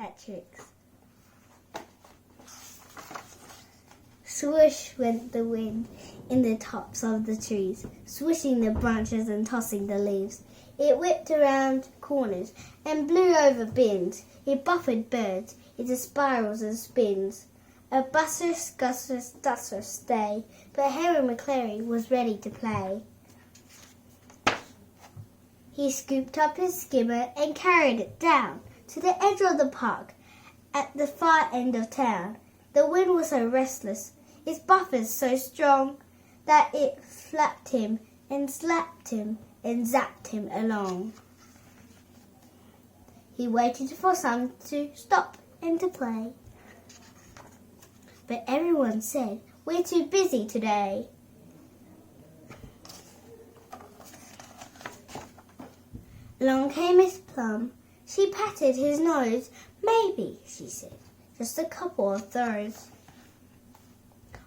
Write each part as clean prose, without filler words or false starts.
hat tricks. Swoosh went the wind in the tops of the trees, swishing the branches and tossing the leaves. It whipped around corners and blew over bins. It buffeted birds into spirals and spins. A busser, scusser, stusser, stay, but Harry Maclary was ready to play. He scooped up his skimmer and carried it down to the edge of the park at the far end of town. The wind was so restless, its buffers so strong, that it flapped him and slapped him and zapped him along. He waited for some to stop and to play, but everyone said, "We're too busy today." Along came Miss Plum. She patted his nose. "Maybe," she said, "just a couple of throws."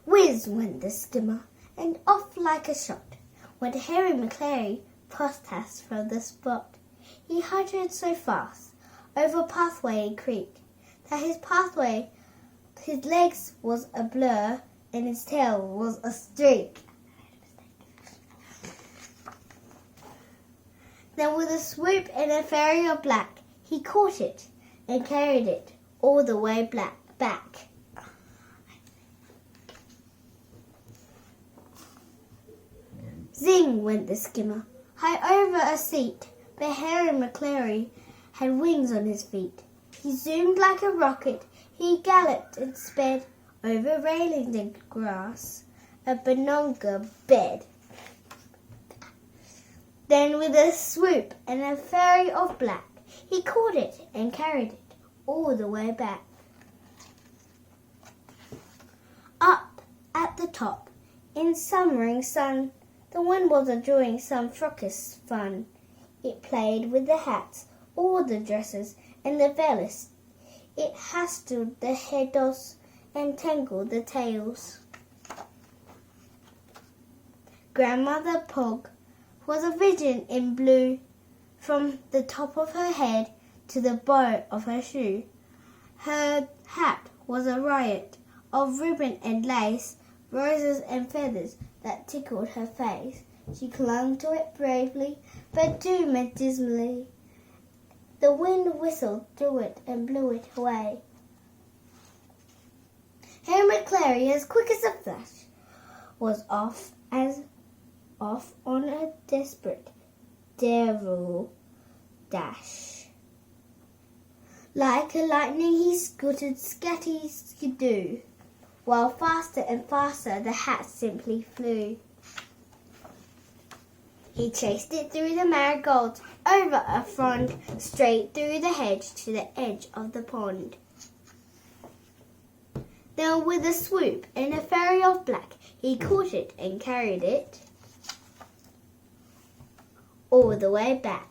Whiz went the skimmer, and off like a shot went Harry Maclary past from the spot. He hurried so fast over pathway and creek that his legs was a blur and his tail was a streak. Then with a swoop and a fairy of black, he caught it and carried it all the way back. Zing went the skimmer, high over a seat, but Harry Maclary had wings on his feet. He zoomed like a rocket, he galloped and sped over railings and grass, a banonga bed. Then with a swoop and a fairy of black, he caught it and carried it all the way back. Up at the top, in summering sun, the wind was enjoying some frocous fun. It played with the hats, all the dresses, and the veils. It hassled the heads and tangled the tails. Grandmother Pugh was a vision in blue, from the top of her head to the bow of her shoe. Her hat was a riot of ribbon and lace, roses and feathers that tickled her face. She clung to it bravely, but doomed dismally. The wind whistled through it and blew it away. Harry Maclary, as quick as a flash, was off on a desperate devil dash. Like a lightning he scooted scatty-skidoo, while faster and faster the hat simply flew. He chased it through the marigolds, over a frond, straight through the hedge to the edge of the pond. Then with a swoop and a fairy of black, he caught it and carried it all the way back.